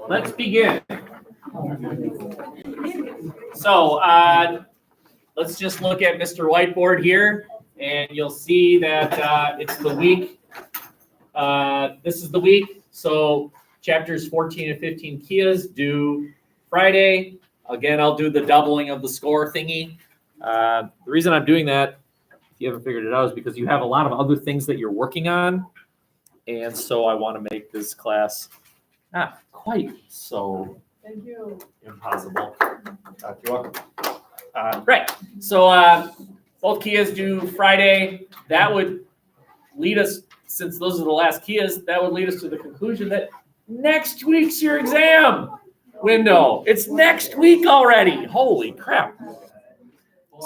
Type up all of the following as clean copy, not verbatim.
let's begin. So let's just look at Mr. Whiteboard here, and you'll see that it's the week. This is the week. So chapters 14 and 15 CIS due Friday. Again, I'll do the doubling of the score thingy. The reason I'm doing that, if you haven't figured it out, is because you have a lot of other things that you're working on. And so I want to make this class not quite so impossible. You're welcome. Right. So both CIS due Friday. That would lead us, since those are the last CIS, that would lead us to the conclusion that next week's your exam window. It's next week already. Holy crap.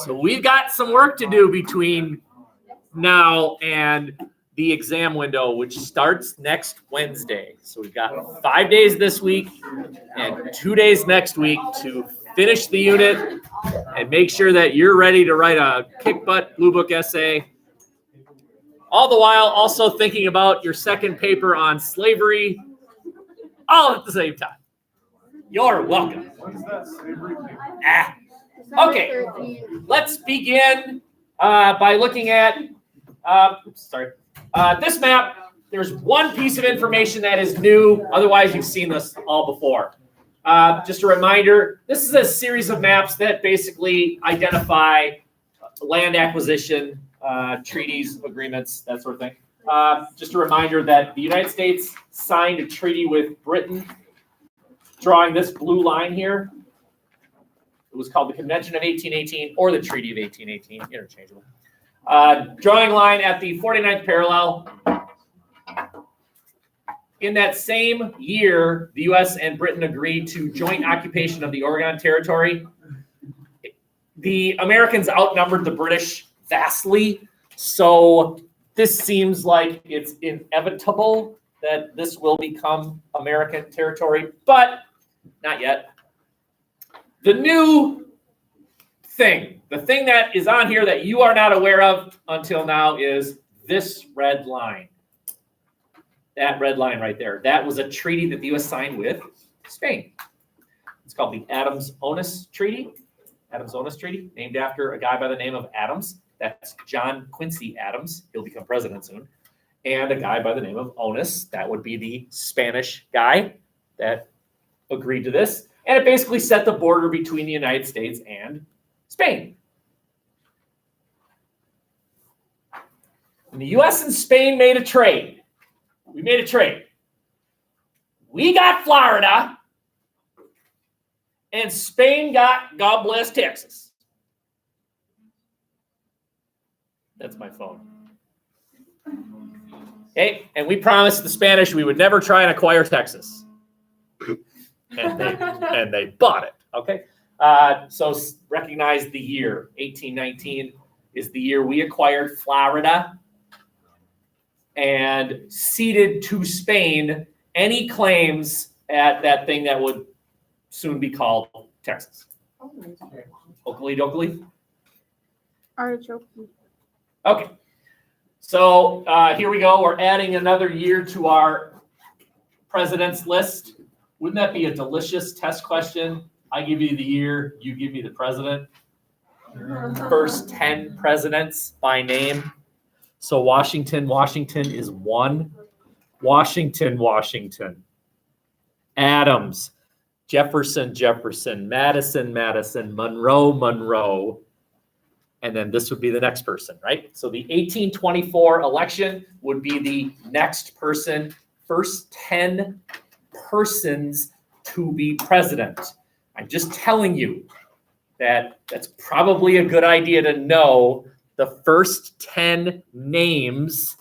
So we've got some work to do between now and the exam window, which starts next Wednesday. So we've got 5 days this week and 2 days next week to finish the unit and make sure that you're ready to write a kick-butt Blue Book essay. All the while also thinking about your second paper on slavery, all at the same time. You're welcome. What is that slavery? Okay, let's begin by looking at this map. There's one piece of information that is new. Otherwise, you've seen this all before. Just a reminder, this is a series of maps that basically identify land acquisition, treaties, agreements, that sort of thing. Just a reminder that the United States signed a treaty with Britain, drawing this blue line here. It was called the Convention of 1818 or the Treaty of 1818, interchangeable. Drawing line at the 49th parallel. In that same year, the U.S. and Britain agreed to joint occupation of the Oregon Territory. The Americans outnumbered the British vastly, so this seems like it's inevitable that this will become American territory, but not yet. The new thing, the thing that is on here that you are not aware of until now is this red line. That red line right there. That was a treaty that the U.S. signed with Spain. It's called the Adams-Onis Treaty. Adams-Onis Treaty, named after a guy by the name of Adams. That's John Quincy Adams. He'll become president soon. And a guy by the name of Onis. That would be the Spanish guy that agreed to this. And it basically set the border between the United States and Spain. And the U.S. and Spain made a trade. We made a trade. We got Florida, and Spain got, God bless, Texas. That's my phone. Okay, and we promised the Spanish we would never try and acquire Texas. And they bought it, okay? So recognize the year. 1819 is the year we acquired Florida and ceded to Spain any claims at that thing that would soon be called Texas. Oakley dokley? Artichoke. Okay. So here we go. We're adding another year to our president's list. Wouldn't that be a delicious test question? I give you the year, you give me the president. First 10 presidents by name. So Washington is one. Washington. Adams, Jefferson, Madison, Monroe. And then this would be the next person, right? So the 1824 election would be the next person, first 10 persons to be president. I'm just telling you that that's probably a good idea to know the first 10 names.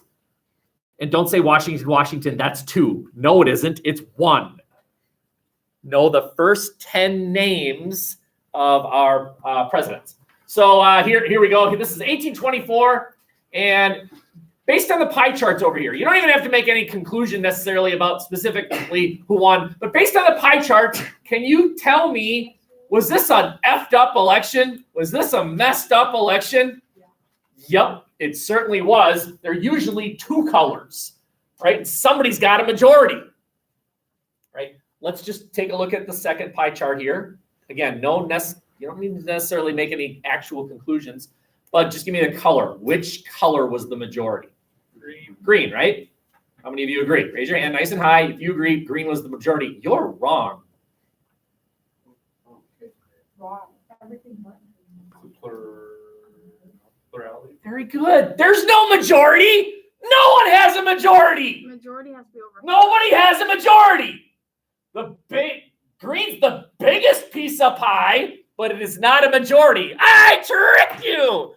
And don't say Washington, that's two. No, it isn't. It's one. Know the first 10 names of our presidents. So here we go. This is 1824. And based on the pie charts over here, you don't even have to make any conclusion necessarily about specifically who won. But based on the pie chart, can you tell me, was this an effed up election? Was this a messed up election? Yep, it certainly was. They're usually two colors, right? Somebody's got a majority, right? let's just take a look at the second pie chart here. Again, you don't need to necessarily make any actual conclusions, but just give me the color. Which color was the majority? Green, right? How many of you agree? Raise your hand nice and high. If you agree green was the majority, you're wrong. Wrong. Everything but. Plurality. Very good. There's no majority. No one has a majority. Majority has to be over. Nobody has a majority. Green's the biggest piece of pie, but it is not a majority. I tricked you.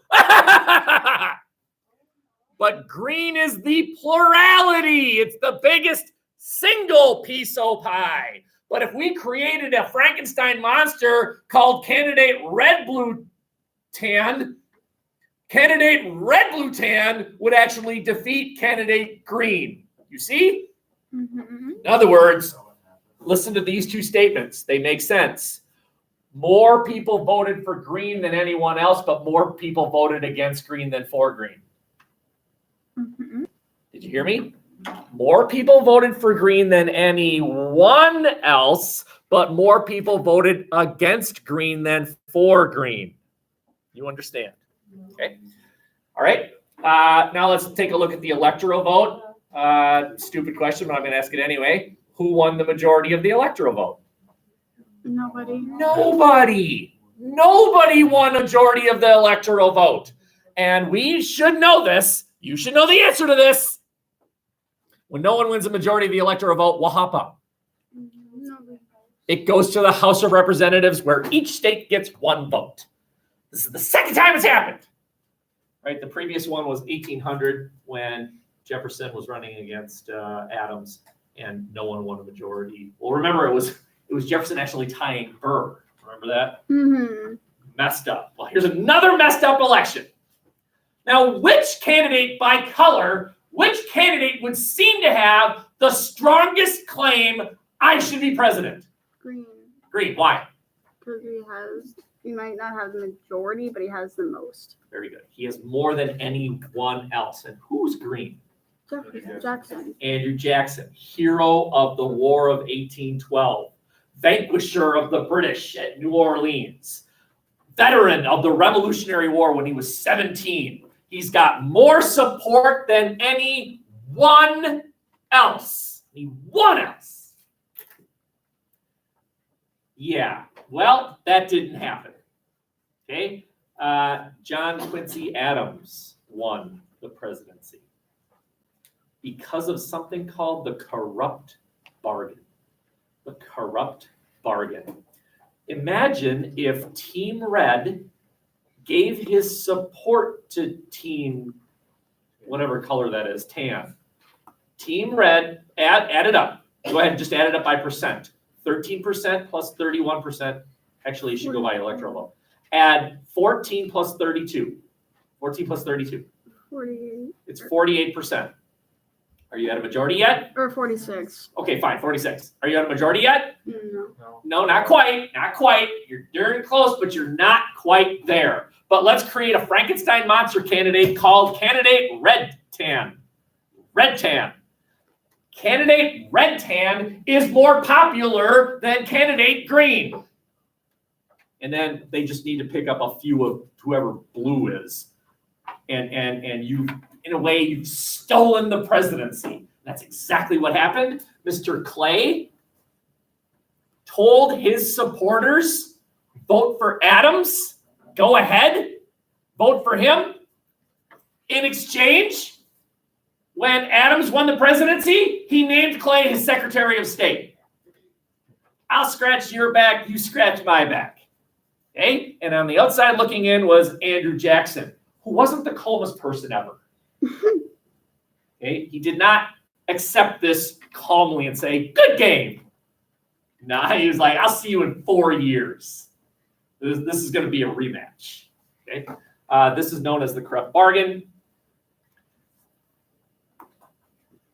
But green is the plurality. It's the biggest single piece of pie. But if we created a Frankenstein monster called candidate red, blue, tan, candidate red, blue, tan would actually defeat candidate green. You see? Mm-hmm. In other words, listen to these two statements. They make sense. More people voted for green than anyone else, but more people voted against green than for green. Mm-hmm. Did you hear me? More people voted for green than anyone else, but more people voted against green than for green. You understand? Okay. All right. Now let's take a look at the electoral vote. Stupid question, but I'm going to ask it anyway. Who won the majority of the electoral vote? Nobody. Nobody won a majority of the electoral vote. And we should know this. You should know the answer to this. When no one wins a majority of the electoral vote, what happens? Nobody. It goes to the House of Representatives, where each state gets one vote. This is the second time it's happened. Right? The previous one was 1800 when Jefferson was running against Adams, and no one won a majority. Well, remember, it was Jefferson actually tying Burr. Remember that? Mm-hmm. Messed up. Well, here's another messed up election. Now, which candidate by color, which candidate would seem to have the strongest claim, I should be president? Green. Green. Why? Because he might not have the majority, but he has the most. Very good. He has more than anyone else. And who's green? Jackson. Andrew Jackson, hero of the War of 1812, vanquisher of the British at New Orleans, veteran of the Revolutionary War when he was 17. He's got more support than anyone else. Anyone else. Yeah, well, that didn't happen. Okay? John Quincy Adams won the presidency because of something called the corrupt bargain. The corrupt bargain. Imagine if Team Red gave his support to Team, whatever color that is, tan. Team Red, add it up. Go ahead and just add it up by percent. 13% plus 31%. Actually, you should go by electoral vote. Add 14 plus 32. 14 plus 32. 48. It's 48%. Are you at a majority yet? Or 46. Okay, fine, 46. Are you at a majority yet? No. No, not quite. Not quite. You're darn close, but you're not quite there. But let's create a Frankenstein monster candidate called Candidate Red Tan. Red Tan. Candidate Red Tan is more popular than Candidate Green. And then they just need to pick up a few of whoever blue is. And you, in a way, you've stolen the presidency. That's exactly what happened. Mr. Clay told his supporters, vote for Adams, go ahead, vote for him. In exchange, when Adams won the presidency, he named Clay his Secretary of State. I'll scratch your back, you scratch my back. Okay? And on the outside looking in was Andrew Jackson, who wasn't the calmest person ever. Okay? He did not accept this calmly and say, good game. Nah, he was like, I'll see you in 4 years. This is going to be a rematch. Okay? This is known as the corrupt bargain.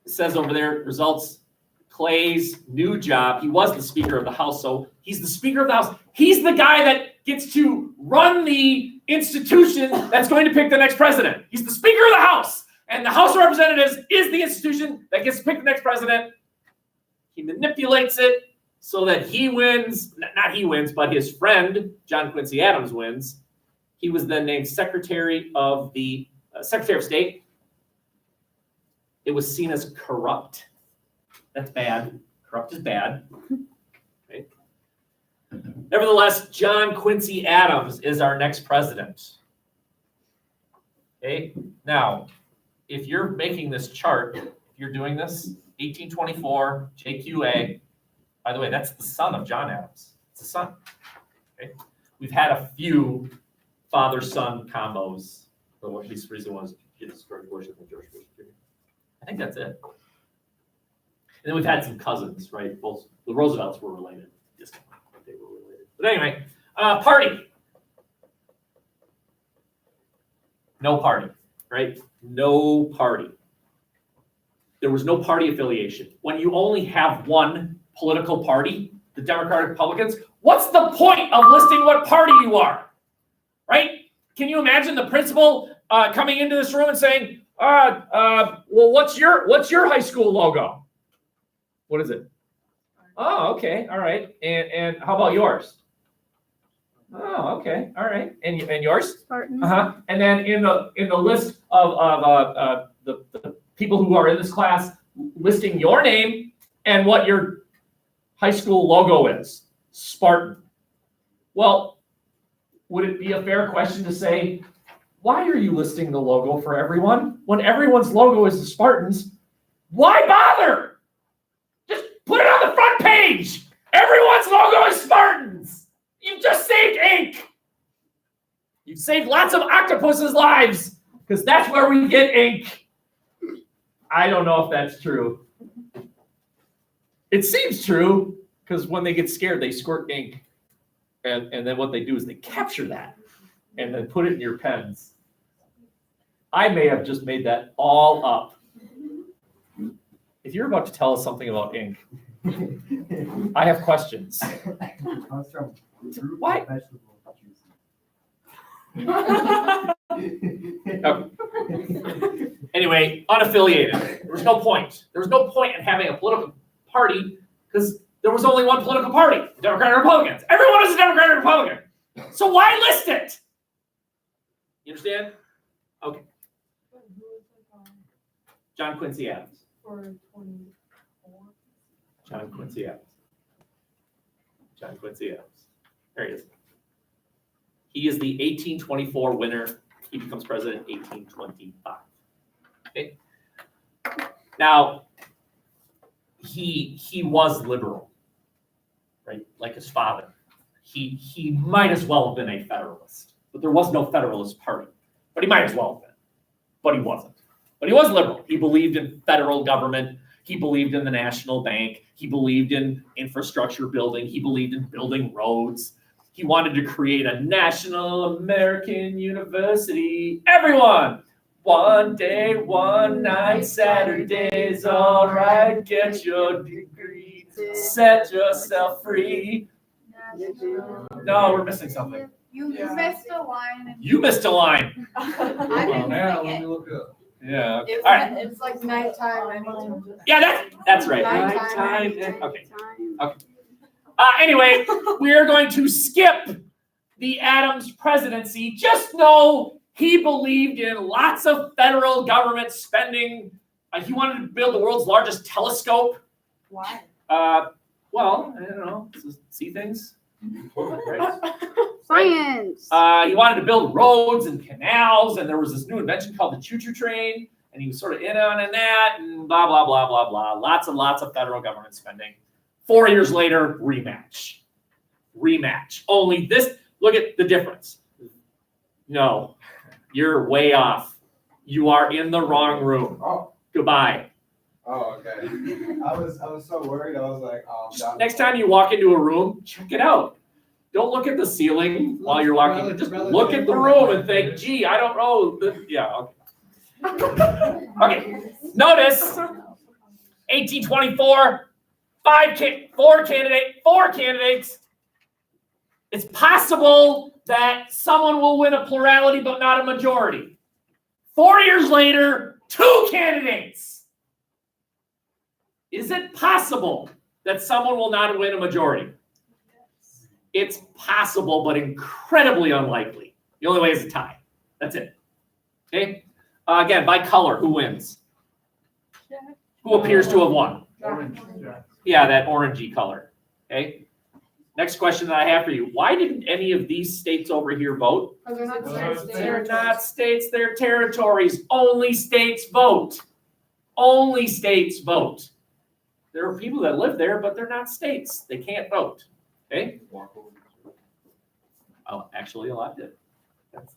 It says over there, results, Clay's new job. He was the Speaker of the House, so he's the Speaker of the House. He's the guy that gets to run the institution that's going to pick the next president. He's the Speaker of the House, and the House of Representatives is the institution that gets to pick the next president. He manipulates it. so that he wins, not he wins, but his friend, John Quincy Adams, wins. He was then named Secretary of State. It was seen as corrupt. That's bad. Corrupt is bad. Okay. Nevertheless, John Quincy Adams is our next president. Okay. Now, if you're making this chart, if you're doing this, 1824, JQA, by the way, that's the son of John Adams. It's the son. Okay. We've had a few father-son combos. The least recent one was George Bush and George Bush Jr. I think that's it. And then we've had some cousins, right? Both the Roosevelts were related. They were related. But anyway, party. No party, right? No party. There was no party affiliation. When you only have one political party, the Democratic Republicans, what's the point of listing what party you are, right? Can you imagine the principal coming into this room and saying, well, what's your high school logo? What is it? Oh, okay, all right. And how about yours? Oh, okay, all right. And yours? Spartans. And then in the list of the people who are in this class, listing your name and what your high school logo is, Spartan. Well, would it be a fair question to say, why are you listing the logo for everyone when everyone's logo is the Spartans? Why bother? Just put it on the front page. Everyone's logo is Spartans. You've just saved ink. You've saved lots of octopuses' lives because that's where we get ink. I don't know if that's true. It seems true because when they get scared, they squirt ink. And then what they do is they capture that and then put it in your pens. I may have just made that all up. If you're about to tell us something about ink, I have questions. Why? Okay. Anyway, unaffiliated. There was no point. There was no point in having a political party because there was only one political party, the Democrat and Republicans. Everyone is a Democrat and Republican. So why list it? You understand? Okay. John Quincy Adams. For 24. John Quincy Adams. John Quincy Adams. There he is. He is the 1824 winner. He becomes president in 1825. Okay. Now, he was liberal, right? Like his father. He might as well have been a Federalist, but there was no Federalist Party. But he might as well have been, but he wasn't. But he was liberal. He believed in federal government. He believed in the national bank. He believed in infrastructure building. He believed in building roads. He wanted to create a national American university. Everyone, one day, one night, Saturday's all right. Get your degree, set yourself free. No, we're missing something. You missed a line. You missed a line. I didn't sing it. Look up. Yeah. It's, All right. it's like nighttime. I need to Yeah, that's right. Nighttime. Okay. Anyway, we are going to skip the Adams presidency. Just know he believed in lots of federal government spending. He wanted to build the world's largest telescope. Why? Well, I don't know. To see things. Right. Science. He wanted to build roads and canals, and there was this new invention called the choo-choo train, and he was sort of in on that, and blah, blah, blah, blah, blah. Lots and lots of federal government spending. 4 years later, rematch. Only this, look at the difference. No, you're way off. You are in the wrong room. Oh. Goodbye. Oh, okay. I was so worried. I was like, Next time you walk into a room, check it out. Don't look at the ceiling while you're walking. Just look at the room and think, gee, I don't know. Yeah, okay. Okay, notice 1824, four candidates. It's possible that someone will win a plurality, but not a majority. 4 years later, 2 candidates. Is it possible that someone will not win a majority? It's possible, but incredibly unlikely. The only way is a tie. That's it. Okay? Again, by color, who wins? Who appears to have won? Yeah, that orangey color. Okay? Next question that I have for you. Why didn't any of these states over here vote? They're not They're not states, they're territories. Only states vote. Only states vote. There are people that live there, but they're not states. They can't vote. Okay? Oh, actually, a lot did.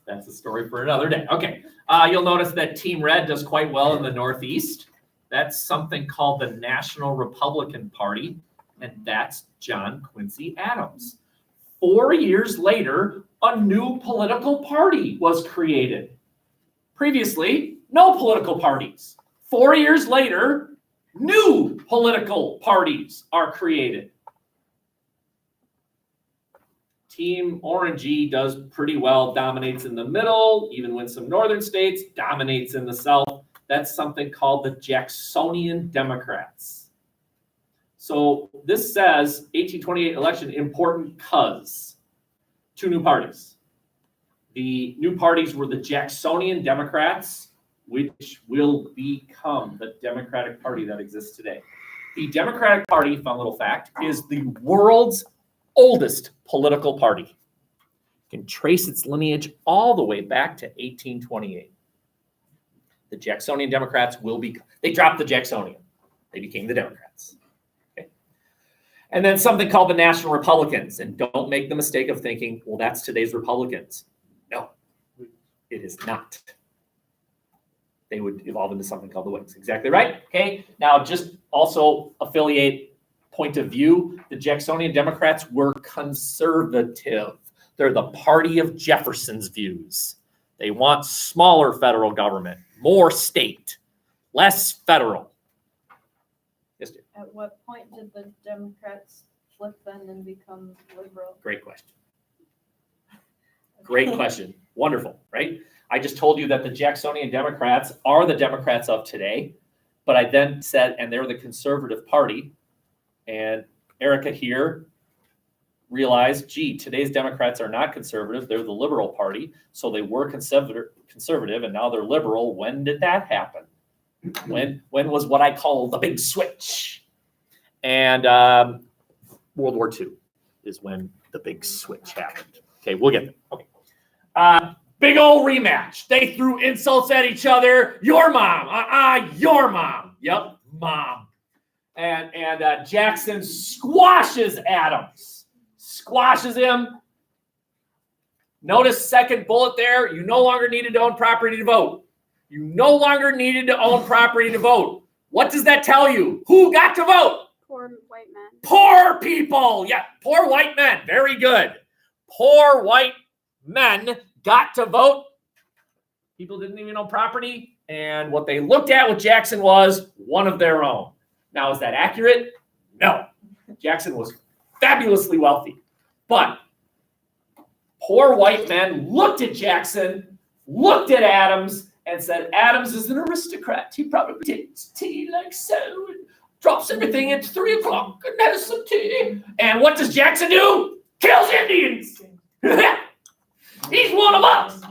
That's a story for another day. Okay. You'll notice that Team Red does quite well in the Northeast. That's something called the National Republican Party, and that's John Quincy Adams. 4 years later, a new political party was created. Previously, no political parties. 4 years later, new political parties are created. Team Orangey does pretty well, dominates in the middle, even wins some northern states, dominates in the south. That's something called the Jacksonian Democrats. So this says 1828 election important because 2 new parties. The new parties were the Jacksonian Democrats, which will become the Democratic Party that exists today. The Democratic Party, fun little fact, is the world's oldest political party. You can trace its lineage all the way back to 1828. The Jacksonian Democrats they dropped the Jacksonian. They became the Democrats. Okay. And then something called the National Republicans. And don't make the mistake of thinking, well, that's today's Republicans. No, it is not. They would evolve into something called the Whigs. Exactly right. Okay. Now, just also affiliate point of view. The Jacksonian Democrats were conservative. They're the party of Jefferson's views. They want smaller federal government, more state, less federal. Yes, dear. At what point did the Democrats flip then and become liberal? Great question. Great question. Wonderful, right? I just told you that the Jacksonian Democrats are the Democrats of today, but I then said, and they're the conservative party. And Erica here realized, gee, today's Democrats are not conservative. They're the liberal party. So they were conservative, and now they're liberal. When did that happen? When was what I call the big switch? And World War II is when the big switch happened. Okay, we'll get there. Okay. Big old rematch. They threw insults at each other. Your mom. Your mom. Yep, mom. And Jackson squashes Adams. Squashes him. Notice second bullet there. You no longer needed to own property to vote. You no longer needed to own property to vote. What does that tell you? Who got to vote? Poor white men. Poor people. Yeah, poor white men. Very good. Poor white men got to vote. People didn't even own property. And what they looked at with Jackson was one of their own. Now, is that accurate? No. Jackson was fabulously wealthy. But poor white men looked at Jackson, looked at Adams, and said, Adams is an aristocrat. He probably takes tea like so and drops everything at 3 o'clock and has some tea. And what does Jackson do? Kills Indians. He's one of us.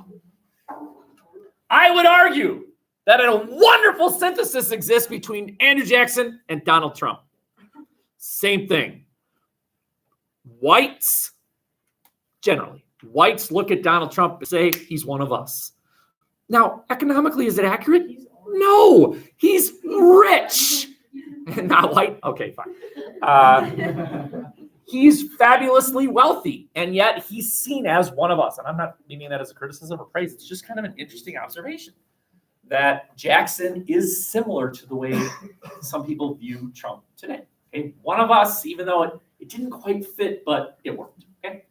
I would argue that a wonderful synthesis exists between Andrew Jackson and Donald Trump. Same thing. Whites look at Donald Trump and say, he's one of us. Now, economically, is it accurate? No, he's rich. Not white? Okay, fine. He's fabulously wealthy, and yet he's seen as one of us. And I'm not meaning that as a criticism or praise. It's just kind of an interesting observation that Jackson is similar to the way some people view Trump today. Okay, one of us, even though it didn't quite fit, but it worked. Okay,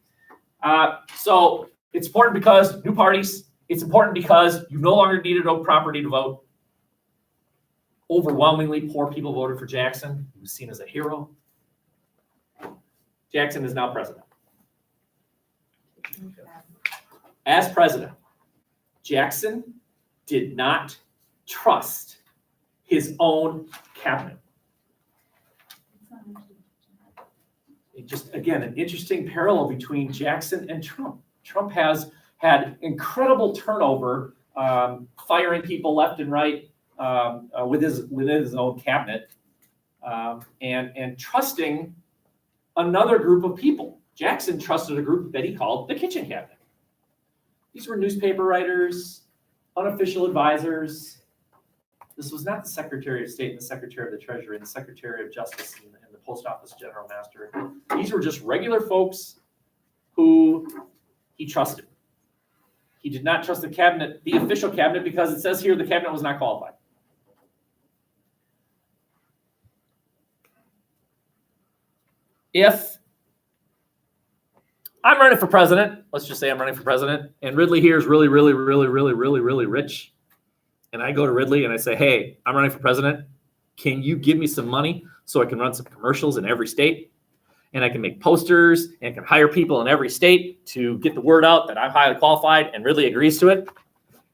so it's important because new parties. It's important because you no longer needed to own property to vote. Overwhelmingly, poor people voted for Jackson. He was seen as a hero. Jackson is now president. As president, Jackson did not trust his own cabinet. just again, an interesting parallel between Jackson and Trump. Trump has had incredible turnover, firing people left and right within his own cabinet, and trusting another group of people. Jackson trusted a group that he called the kitchen cabinet. These were newspaper writers, unofficial advisors. This was not the Secretary of State and the Secretary of the Treasury and the Secretary of Justice and the Post Office General Master. These were just regular folks who he trusted. He did not trust the cabinet, the official cabinet, because it says here the cabinet was not qualified. If I'm running for president, let's just say I'm running for president, and Ridley here is really rich, and I go to Ridley and I say, hey, I'm running for president. Can you give me some money so I can run some commercials in every state? And I can make posters and can hire people in every state to get the word out that I'm highly qualified, and Ridley agrees to it.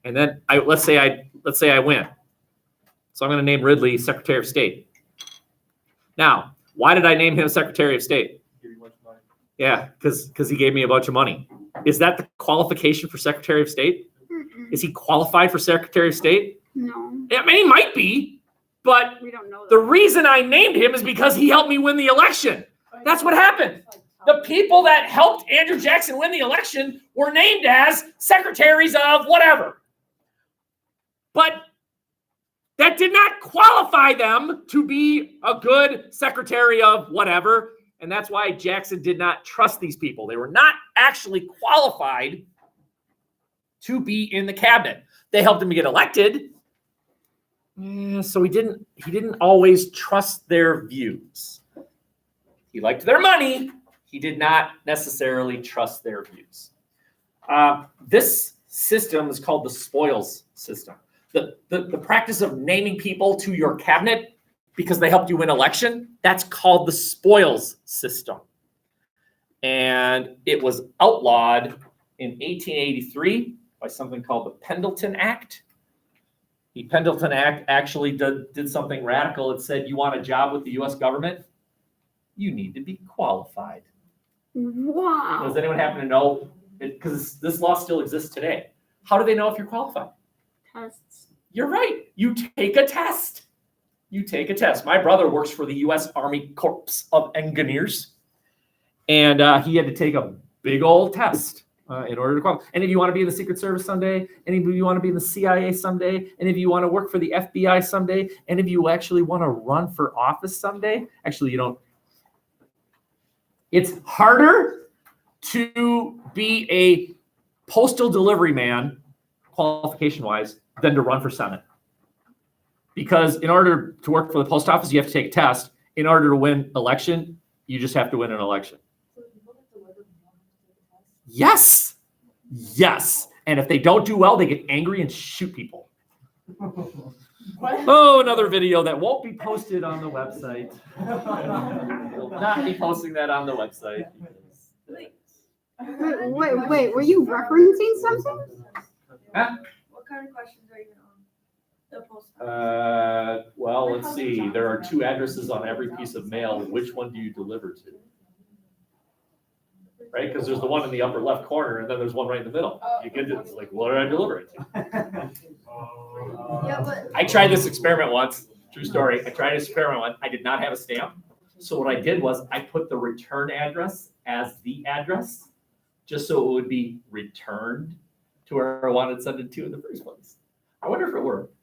And then let's say I win. So I'm going to name Ridley Secretary of State. Now, why did I name him Secretary of State? Yeah, because he gave me a bunch of money. Is that the qualification for Secretary of State? Is he qualified for Secretary of State? No, I mean, he might be, but we don't know the that. reason I named him is because he helped me win the election. That's what happened. The people that helped Andrew Jackson win the election were named as secretaries of whatever. But that did not qualify them to be a good secretary of whatever. And that's why Jackson did not trust these people. They were not actually qualified to be in the cabinet. They helped him get elected. So he didn't always trust their views. He liked their money. He did not necessarily trust their views. This system is called the spoils system. The practice of naming people to your cabinet because they helped you win election, that's called the spoils system. And it was outlawed in 1883 by something called the Pendleton Act. The Pendleton Act actually did something radical. It said, you want a job with the U.S. government? You need to be qualified. Wow. Does anyone happen to know? Because this law still exists today. How do they know if you're qualified? Tests. You're right. You take a test. You take a test. My brother works for the U.S. Army Corps of Engineers, and he had to take a big old test in order to qualify. Any of you want to be in the Secret Service someday? Any of you want to be in the CIA someday? Any of you want to work for the FBI someday? Any of you actually want to run for office someday? Actually, you don't. It's harder to be a postal delivery man, qualification-wise, than to run for Senate. Because in order to work for the post office, you have to take a test. In order to win election, you just have to win an election. Yes. Yes. And if they don't do well, they get angry and shoot people. Oh, another video that won't be posted on the website. We'll not be posting that on the website. Wait, were you referencing something? Huh? What kind of questions are you on? The post. Well, let's see. There are 2 addresses on every piece of mail. Which one do you deliver to? Right? Because there's the one in the upper left corner, and then there's one right in the middle. You get it. It's like, what do I deliver it to? Yeah, but I tried this experiment once. True story. I tried this experiment once. I did not have a stamp. So what I did was I put the return address as the address, just so it would be returned to where I wanted to send it to in the first place. I wonder if it worked.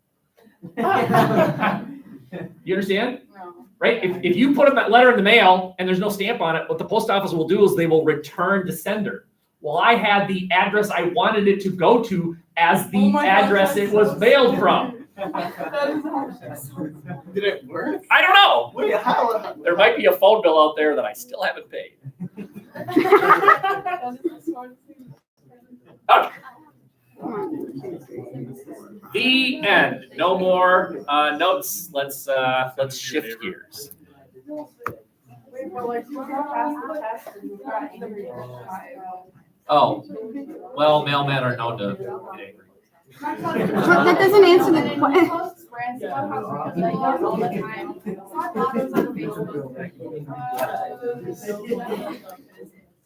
You understand? no. Right? If you put a letter in the mail and there's no stamp on it, what the post office will do is they will return to sender. Well, I had the address I wanted it to go to as the address it was mailed from. Did it work? I don't know. Wait, how? There might be a phone bill out there that I still haven't paid. Okay. The end. No more notes. Let's shift gears. Oh, well, mailmen are known to get angry. But that doesn't answer the question.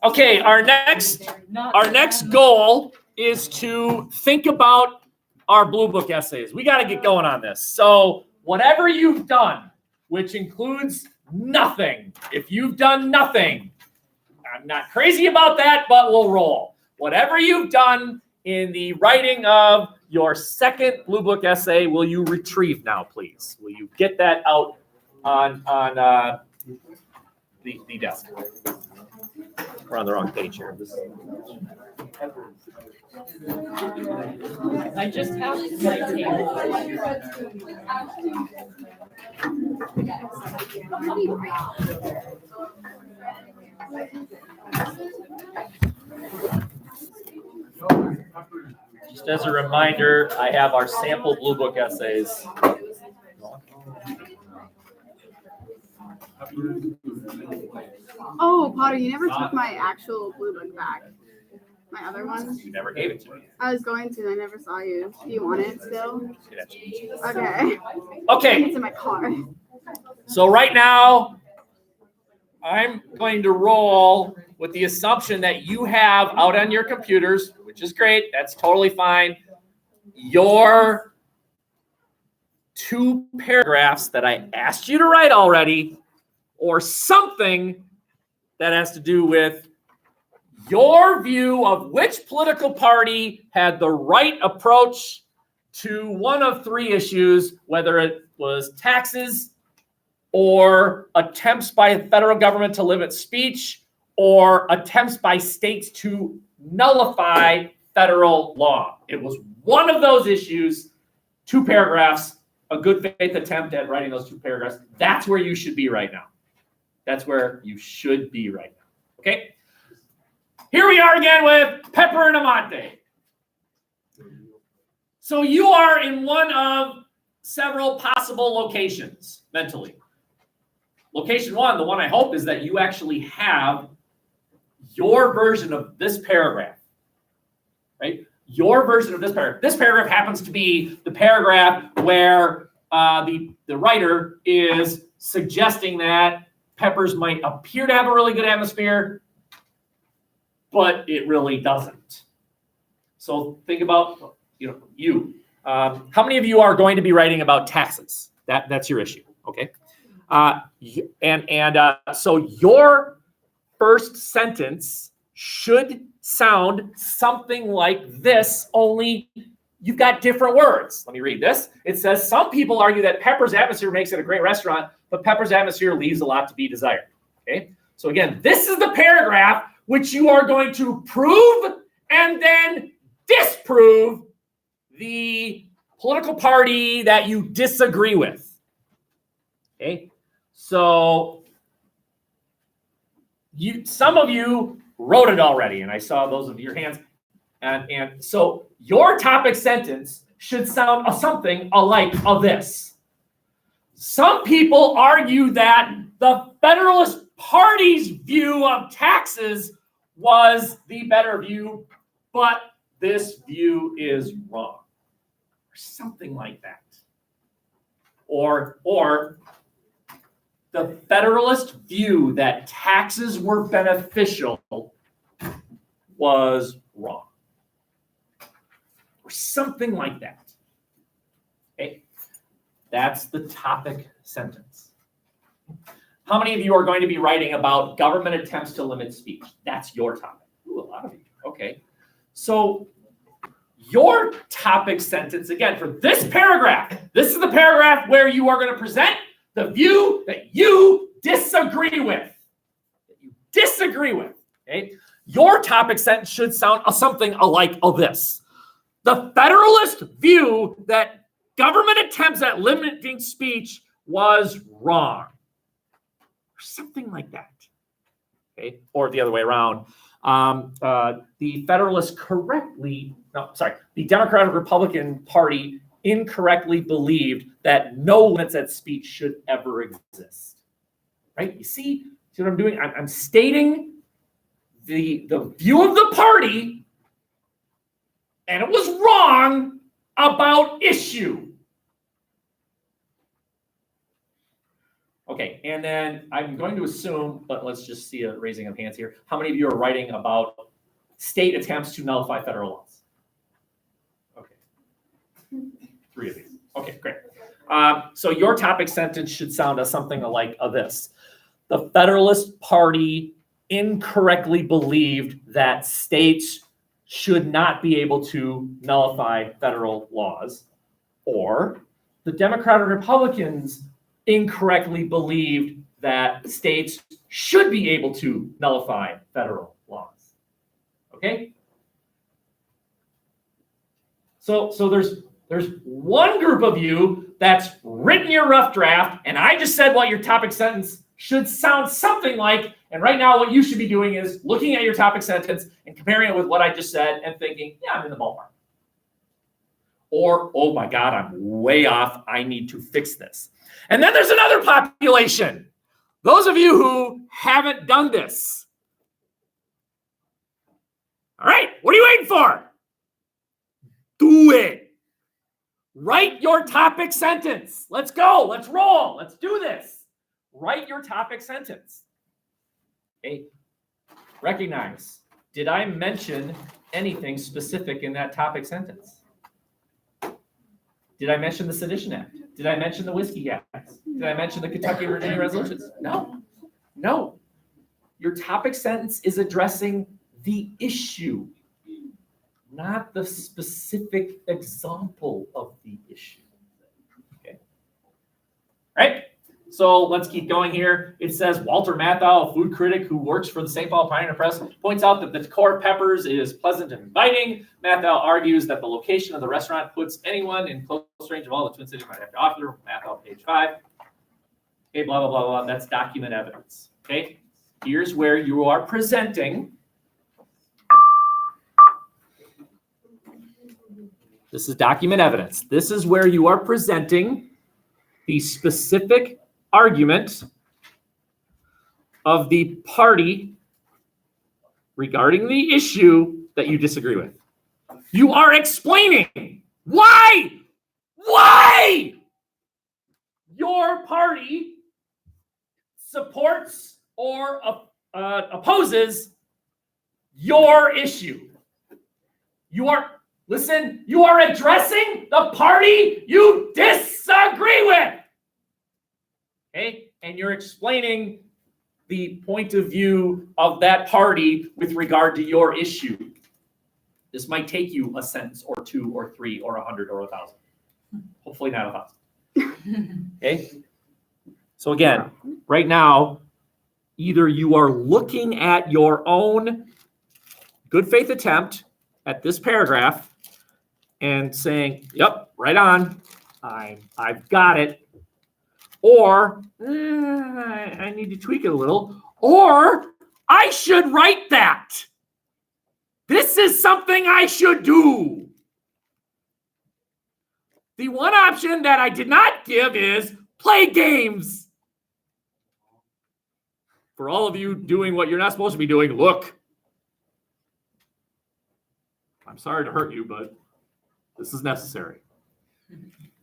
Okay, our next goal is to think about our Blue Book essays. We got to get going on this. So whatever you've done, which includes nothing, if you've done nothing, I'm not crazy about that, but we'll roll. Whatever you've done in the writing of your second Blue Book essay, will you retrieve now, please? Will you get that out on the desk? We're on the wrong page here. I just have my Just as a reminder, I have our sample Blue Book essays. Oh, Potter, you never took my actual Blue Book back. My other one. You never gave it to me. I was going to, and I never saw you. Do you want it still? Okay. Okay. It's in my car. So right now, I'm going to roll with the assumption that you have out on your computers, which is great. That's totally fine. Your 2 paragraphs that I asked you to write already, or something that has to do with your view of which political party had the right approach to one of 3 issues, whether it was taxes or attempts by the federal government to limit speech or attempts by states to nullify federal law. It was one of those issues, 2 paragraphs, a good faith attempt at writing those 2 paragraphs. That's where you should be right now. That's where you should be right now. Okay? Here we are again with Pepper and Amante. So you are in one of several possible locations mentally. Location 1, the one I hope, is that you actually have your version of this paragraph, right? Your version of this paragraph. This paragraph happens to be the paragraph where the writer is suggesting that Peppers might appear to have a really good atmosphere, but it really doesn't. So think about, you. How many of you are going to be writing about taxes? That's your issue, okay? So your first sentence should sound something like this, only you've got different words. Let me read this. It says, some people argue that Pepper's atmosphere makes it a great restaurant, but Pepper's atmosphere leaves a lot to be desired. Okay? So again, this is the paragraph which you are going to prove and then disprove the political party that you disagree with. Okay? So some of you wrote it already, and I saw those of your hands. And so your topic sentence should sound something alike of this. Some people argue that the Federalist Party's view of taxes was the better view, but this view is wrong. Or something like that. Or the Federalist view that taxes were beneficial was wrong. Or something like that. Okay? That's the topic sentence. How many of you are going to be writing about government attempts to limit speech? That's your topic. Ooh, a lot of you. Okay. So your topic sentence, again, for this paragraph, this is the paragraph where you are going to present the view that you disagree with. Okay? Your topic sentence should sound something alike of this. The Federalist view that government attempts at limiting speech was wrong. Or something like that. Okay? Or the other way around. The Federalists the Democratic Republican Party incorrectly believed that no limits at speech should ever exist. Right? You see what I'm doing? I'm stating the view of the party, and it was wrong about issue. Okay, and then I'm going to assume, but let's just see a raising of hands here. How many of you are writing about state attempts to nullify federal laws? Okay. 3 of you. Okay, great. So your topic sentence should sound something like this. The Federalist Party incorrectly believed that states should not be able to nullify federal laws, or the Democrat and Republicans incorrectly believed that states should be able to nullify federal laws. Okay? So there's one group of you that's written your rough draft, and I just said what your topic sentence should sound something like, and right now what you should be doing is looking at your topic sentence and comparing it with what I just said and thinking, yeah, I'm in the ballpark. Or, oh my God, I'm way off. I need to fix this. And then there's another population. Those of you who haven't done this. All right, what are you waiting for? Do it. Write your topic sentence. Let's go. Let's roll. Let's do this. Write your topic sentence. Okay. Recognize, did I mention anything specific in that topic sentence? Did I mention the Sedition Act? Did I mention the Whiskey Act? Did I mention the Kentucky and Virginia resolutions? No. No. Your topic sentence is addressing the issue, not the specific example of the issue. Okay. Right? So let's keep going here. It says Walter Matthau, a food critic who works for the St. Paul Pioneer Press, points out that the core peppers is pleasant and inviting. Matthau argues that the location of the restaurant puts anyone in close range of all the Twin Cities might have to offer. Matthau, page 5. Okay, blah, blah, blah, blah. That's document evidence. Okay, here's where you are presenting. This is document evidence. This is where you are presenting the specific argument of the party regarding the issue that you disagree with. You are explaining why your party supports or opposes your issue. You are addressing the party you disagree with. Okay? And you're explaining the point of view of that party with regard to your issue. This might take you a sentence or 2 or 3 or 100 or 1,000. Hopefully not 1,000. Okay? So again, right now, either you are looking at your own good faith attempt at this paragraph and saying, yep, right on, I've got it. Or, I need to tweak it a little. Or, I should write that. This is something I should do. The one option that I did not give is play games. For all of you doing what you're not supposed to be doing, look. I'm sorry to hurt you, but this is necessary.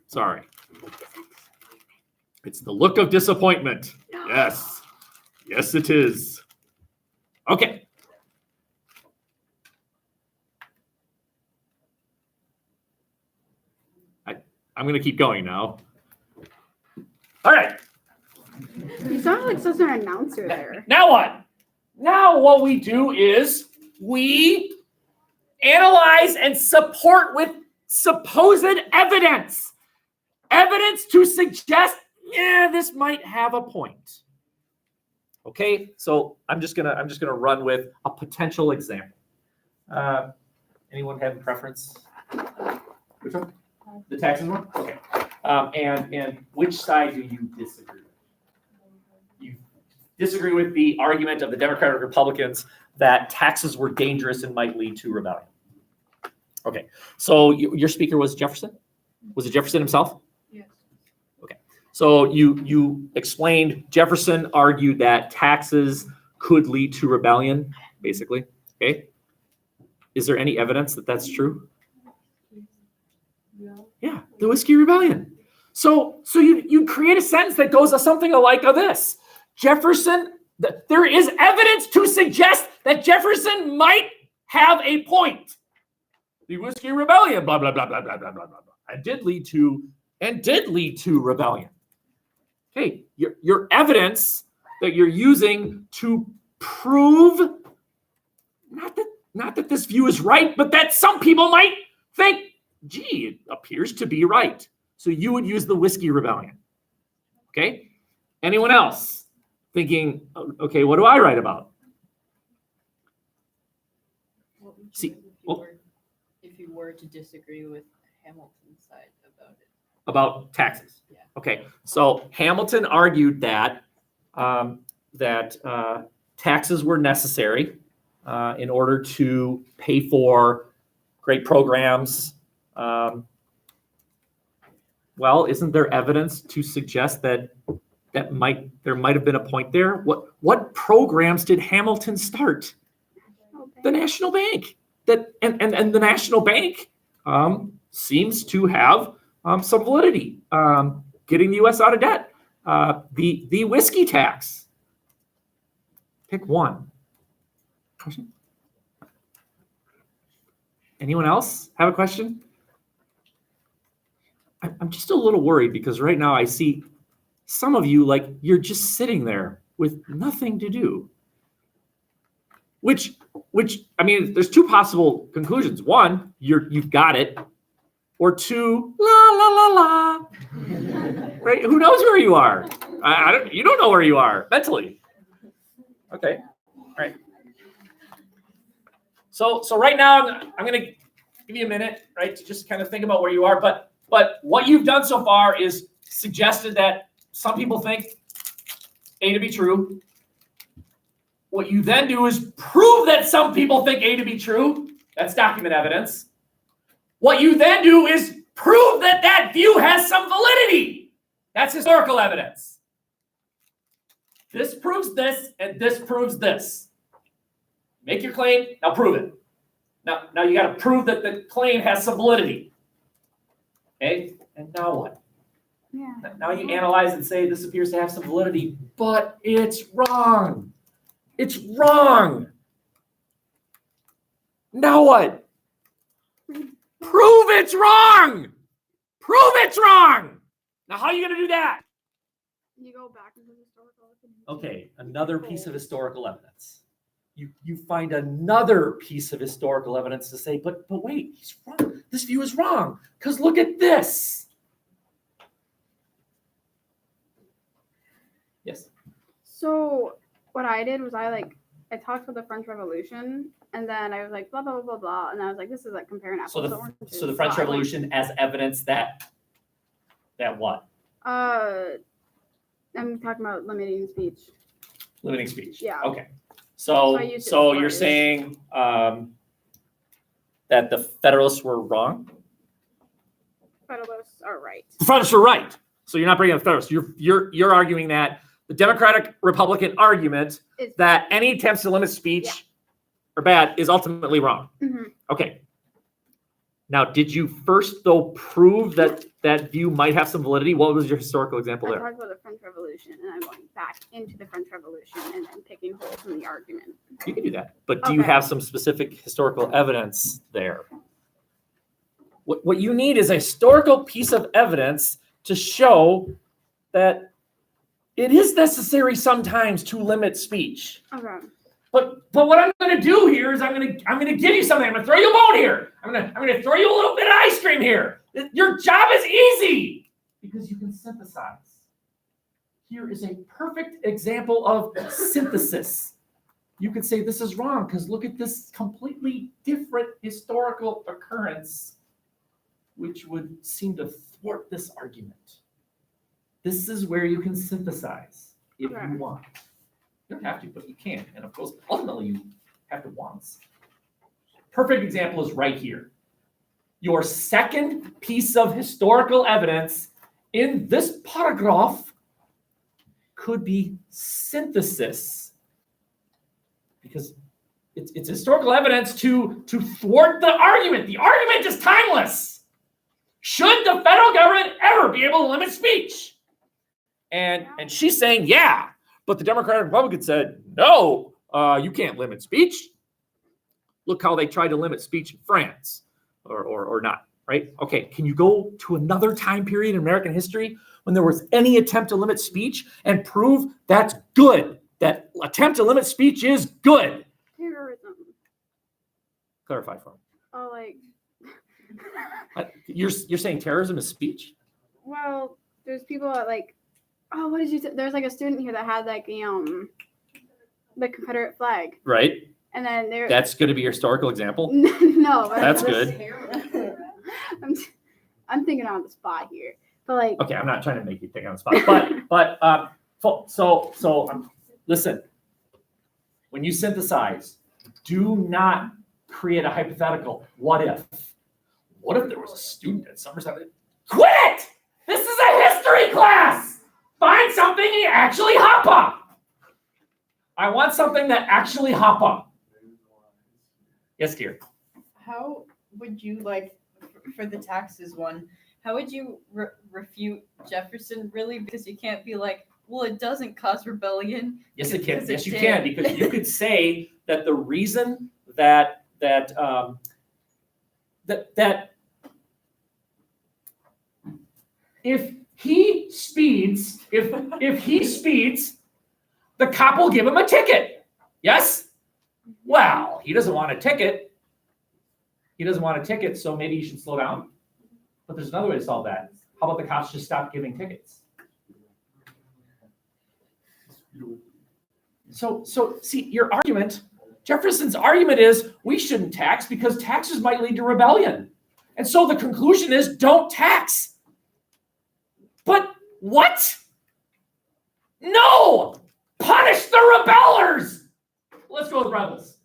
Sorry. It's the look of disappointment. Yes. Yes, it is. Okay. I'm going to keep going now. All right. You sound like such an announcer there. Now what? Now what we do is we analyze and support with supposed evidence. Evidence to suggest, yeah, this might have a point. Okay, so I'm just gonna run with a potential example. Anyone have a preference? Which one? The taxes one? Okay. And which side do you disagree with? You disagree with the argument of the Democratic Republicans that taxes were dangerous and might lead to rebellion. Okay, so your speaker was Jefferson? Was it Jefferson himself? Yes. Okay, so you explained Jefferson argued that taxes could lead to rebellion, basically. Okay, is there any evidence that that's true? No. Yeah, the Whiskey Rebellion. So you create a sentence that goes something like this. Jefferson, there is evidence to suggest that Jefferson might have a point. The Whiskey Rebellion, blah, blah, blah, blah, blah, blah, blah, blah, and did lead to rebellion. Okay, your evidence that you're using to prove not that this view is right, but that some people might think, gee, it appears to be right. So you would use the Whiskey Rebellion. Okay? Anyone else thinking, okay, what do I write about? What would you See, do if you were to disagree with Hamilton's side about it? About taxes. Yeah. Okay, so Hamilton argued that taxes were necessary in order to pay for great programs. Well, isn't there evidence to suggest that there might have been a point there? What programs did Hamilton start? The National Bank. And the National Bank seems to have some validity, getting the U.S. out of debt. The whiskey tax. Pick one. Question? Anyone else have a question? I'm just a little worried because right now I see some of you like you're just sitting there with nothing to do. Which I mean, there's two possible conclusions. One, you've got it, or two, la la la la. Right? Who knows where you are? You don't know where you are mentally. Okay. All right. So right now I'm going to give you a minute, right, to just kind of think about where you are. But what you've done so far is suggested that some people think A to be true. What you then do is prove that some people think A to be true. That's document evidence. What you then do is prove that that view has some validity. That's historical evidence. This proves this, and this proves this. Make your claim, now prove it. Now you got to prove that the claim has some validity. Okay? And now what? Yeah. Now you analyze and say this appears to have some validity, but it's wrong. It's wrong. Now what? Prove it's wrong. Prove it's wrong. Now how are you going to do that? You go back into historical evidence. Okay, another piece of historical evidence. You find another piece of historical evidence to say, but wait, he's wrong. This view is wrong because look at this. Yes. So what I did was I talked about the French Revolution, and then I was like blah blah blah blah blah, and I was like, this is like comparing apples to oranges. So the French Revolution as evidence that what? I'm talking about limiting speech. Limiting speech. Yeah. Okay. So you're saying that the Federalists were wrong? Federalists are right. The Federalists were right. So you're not bringing up the Federalists. You're arguing that the Democratic Republican argument that any attempts to limit speech are bad is ultimately wrong. Mm-hmm. Okay. Now, did you first though prove that that view might have some validity? What was your historical example I there? talked about the French Revolution, and I'm going back into the French Revolution and then picking holes in the argument. You can do that, but do you Okay. have some specific historical evidence there? What you need is a historical piece of evidence to show that it is necessary sometimes to limit speech. Okay. But what I'm going to do here is I'm going to give you something. I'm going to throw you a bone here. I'm going to throw you a little bit of ice cream here. Your job is easy because you can synthesize. Here is a perfect example of synthesis. You could say this is wrong because look at this completely different historical occurrence, which would seem to thwart this argument. This is where you can synthesize if you want. You don't have to, but you can. And of course, ultimately, you have to once. Perfect example is right here. Your second piece of historical evidence in this paragraph could be synthesis, because it's historical evidence to thwart the argument. The argument is timeless. Should the federal government ever be able to limit speech? And she's saying, yeah. But the Democratic Republican said, no, you can't limit speech. Look how they tried to limit speech in France or not, right? Okay, can you go to another time period in American history when there was any attempt to limit speech and prove that's good? That attempt to limit speech is good. Terrorism. Clarify for me. Oh, like, You're saying terrorism is speech? well, there's people that like, oh, what did you say? There's like a student here that had like the Confederate flag, Right. and then there. That's going to be your historical example. No, but That's good. I'm thinking on the spot here, but like. Okay, I'm not trying to make you think on the spot, but listen. When you synthesize, do not create a hypothetical. What if? What if there was a student at Somerset? Quit it! This is a history class. Find something you actually hop on. I want something that actually hop on. Yes, dear. How would you like for the taxes one? How would you refute Jefferson really? Because you can't be like, well, it doesn't cause rebellion. Yes, it can. Because Yes, it you did. can, because you could say that the reason that if he speeds, the cop will give him a ticket. Yes? Well, he doesn't want a ticket. So maybe he should slow down. But there's another way to solve that. How about the cops just stop giving tickets? So see, your argument, Jefferson's argument is we shouldn't tax because taxes might lead to rebellion. And so the conclusion is don't tax. But what? No! Punish the rebellers! Let's go with rebels.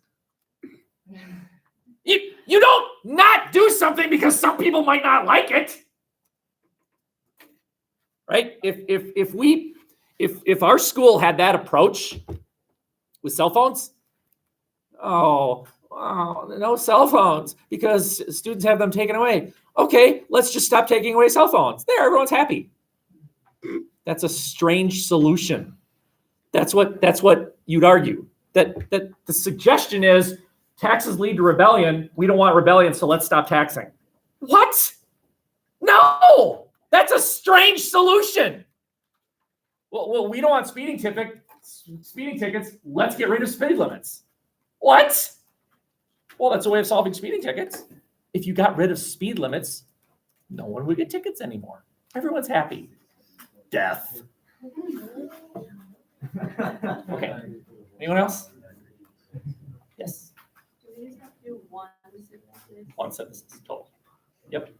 You don't not do something because some people might not like it. Right? If our school had that approach with cell phones, no cell phones because students have them taken away. Okay, let's just stop taking away cell phones. There, everyone's happy. That's a strange solution. That's what you'd argue. That the suggestion is taxes lead to rebellion. We don't want rebellion, so let's stop taxing. What? No, that's a strange solution. Well, we don't want speeding tickets. Let's get rid of speed limits. What? Well, that's a way of solving speeding tickets. If you got rid of speed limits, no one would get tickets anymore. Everyone's happy. Death. Okay. Anyone else? Yes. Do we just have to do one synthesis? One sentence total. Yep.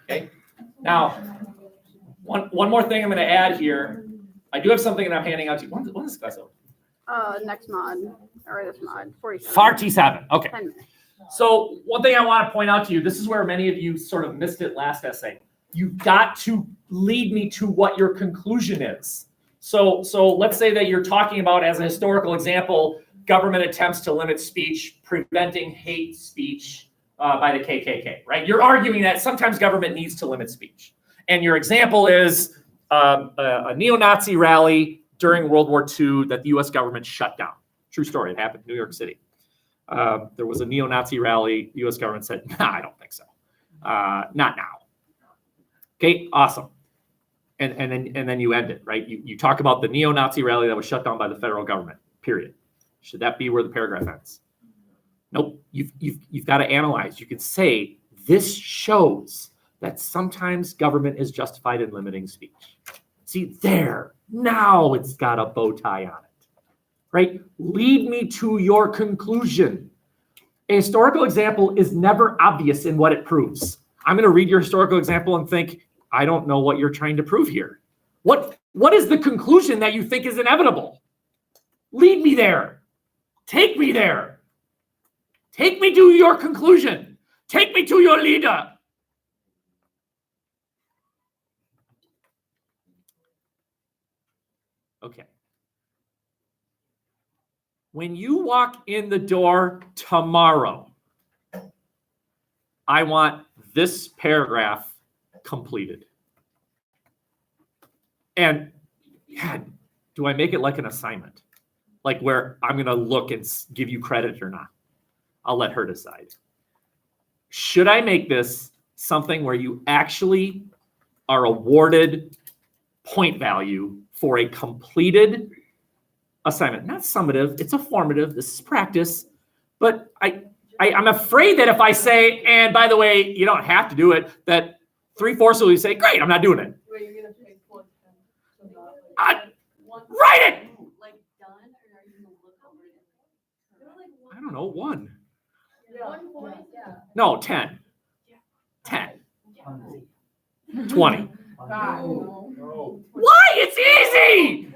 Okay. Now, one more thing I'm going to add here. I do have something that I'm handing out to you. When is this class over? Next mod, or this mod, 47. FAR-T7. Okay. 10 minutes. So one thing I want to point out to you, this is where many of you sort of missed it last essay. You've got to lead me to what your conclusion is. So let's say that you're talking about, as a historical example, government attempts to limit speech, preventing hate speech by the KKK, right? You're arguing that sometimes government needs to limit speech. And your example is a neo-Nazi rally during World War II that the U.S. government shut down. True story. It happened in New York City. There was a neo-Nazi rally. The U.S. government said, nah, I don't think so. Not now. Okay, awesome. And then you end it, right? You talk about the neo-Nazi rally that was shut down by the federal government, period. Should that be where the paragraph ends? Nope. You've got to analyze. You can say, this shows that sometimes government is justified in limiting speech. See, there. Now it's got a bow tie on it, right? Lead me to your conclusion. A historical example is never obvious in what it proves. I'm going to read your historical example and think, I don't know what you're trying to prove here. What is the conclusion that you think is inevitable? Lead me there. Take me there. Take me to your conclusion. Take me to your leader. Okay. When you walk in the door tomorrow, I want this paragraph completed. And God, do I make it like an assignment? Like where I'm going to look and give you credit or not? I'll let her decide. Should I make this something where you actually are awarded point value for a completed assignment? Not summative, it's a formative, this is practice. But I'm afraid that if I say, and by the way, you don't have to do it, that 3/4 will say, great, I'm not doing it. Write it! Like done, or are you gonna look over it? I don't know, 1. 1 point, yeah. No, 10. 10. 20. Why? It's easy!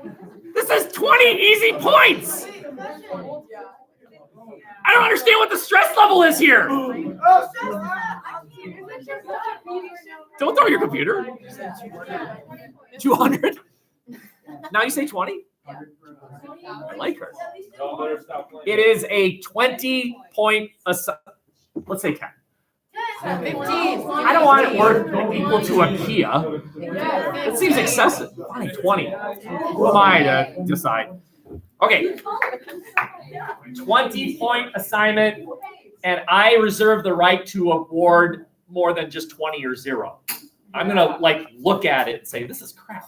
This is 20 easy points! I don't understand what the stress level is here. Don't throw your computer. 200? Now you say 20? I like her. It is a 20-point assignment. Let's say 10. 15. I don't want it worth equal to a Kia. It seems excessive. Fine, 20. Who am I to decide? Okay. 20-point assignment, and I reserve the right to award more than just 20 or 0. I'm gonna look at it and say, this is crap.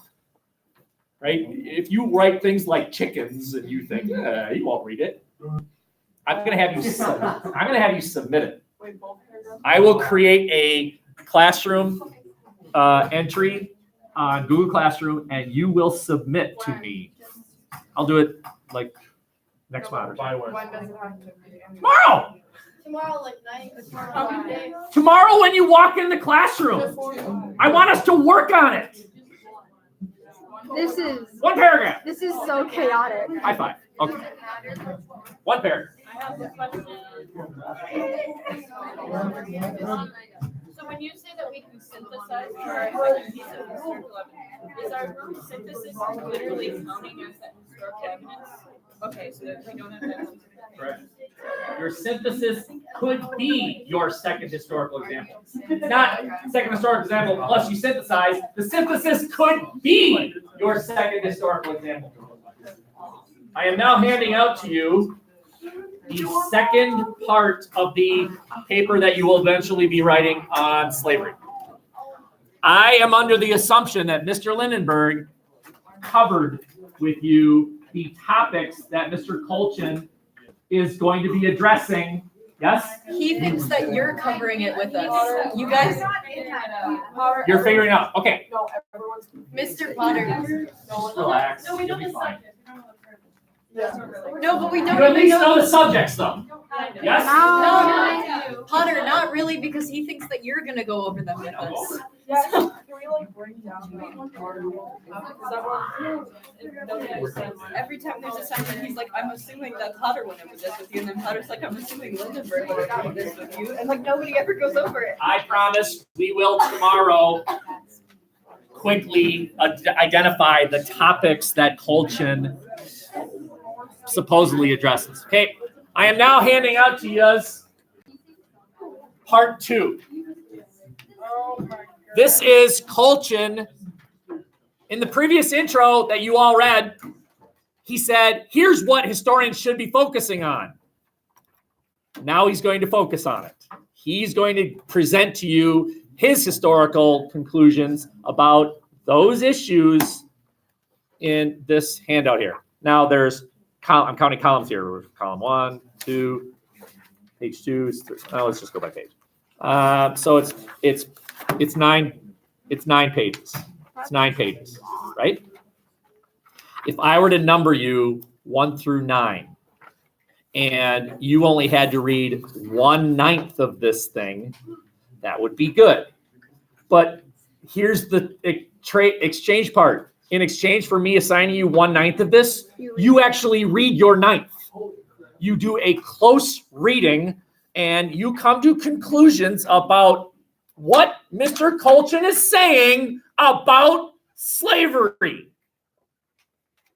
Right? If you write things like chickens and you think, you won't read it, I'm gonna have you submit it. I will create a classroom entry on Google Classroom, and you will submit to me. I'll do it like next month. Tomorrow. Tomorrow, like night. Tomorrow when you walk in the classroom. I want us to work on it. This is 1 paragraph. this is so chaotic. High five. Okay. 1 paragraph. I have a question. So when you say that we can synthesize for our second piece of historical evidence, is our room synthesis literally counting as that historical evidence? Okay, so that we don't have that. Correct. Your synthesis could be your second historical example. Not second historical example plus you synthesize. The synthesis could be your second historical example. I am now handing out to you the second part of the paper that you will eventually be writing on slavery. I am under the assumption that Mr. Lindenberg covered with you the topics that Mr. Colchin is going to be addressing. Yes? He thinks that you're covering it with us. You guys, You're figuring out. Okay. Mr. Potter. Relax. You'll be fine. No, but we don't You at even least know. know the subjects, though. Yes? No, Potter, not really, because he thinks that you're gonna go over them with us. Every time there's a sentence, he's like, I'm assuming that Potter went over this with you, and then Potter's like, I'm assuming Lindenberg went over this with you, and like nobody ever goes over it. I promise we will tomorrow quickly identify the topics that Colchin supposedly addresses. Okay, I am now handing out to you part 2. This is Colchin. In the previous intro that you all read, he said, here's what historians should be focusing on. Now he's going to focus on it. He's going to present to you his historical conclusions about those issues in this handout here. Now there's, I'm counting columns here. Column 1, 2, page 2. Let's just go by page. So it's 9 pages. It's 9 pages, right? If I were to number you 1 through 9, and you only had to read 1/9 of this thing, that would be good. But here's the exchange part. In exchange for me assigning you 1/9 of this, you actually read your 9th. You do a close reading, and you come to conclusions about what Mr. Colchin is saying about slavery.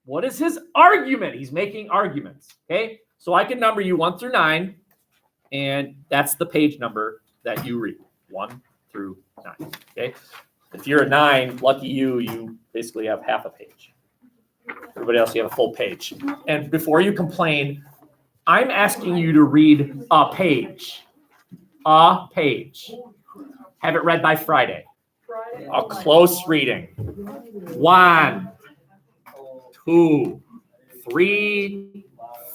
What is his argument? He's making arguments, okay? So I can number you 1 through 9, and that's the page number that you read, 1 through 9, okay? If you're a 9, lucky you, you basically have half a page. Everybody else, you have a full page. And before you complain, I'm asking you to read a page. A page. Have it read by Friday. A close reading. 1, 2, 3,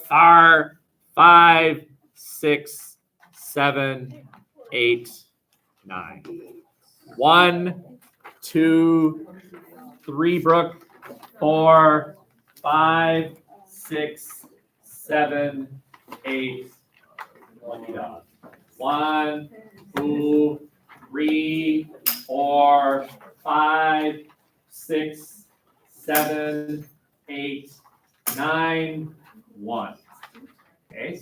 4, 5, 6, 7, 8, 9. 1, 2, 3, Brooke. 4, 5, 6, 7, 8. Lucky dog. 1, 2, 3, 4, 5, 6, 7, 8, 9, 1. Okay.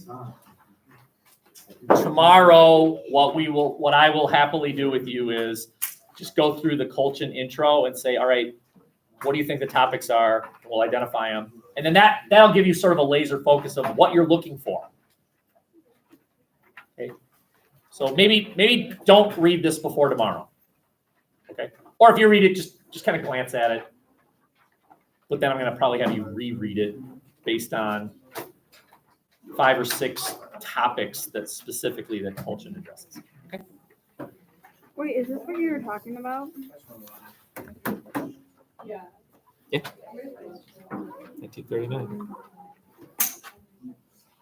Tomorrow, what I will happily do with you is just go through the Colchin intro and say, all right, what do you think the topics are? We'll identify them. And then that'll give you sort of a laser focus of what you're looking for. Okay. So maybe don't read this before tomorrow. Okay. Or if you read it, just kind of glance at it. But then I'm going to probably have you reread it based on 5 or 6 topics that specifically that Colchin addresses. Okay. Wait, is this what you were talking about? Yeah. 1939.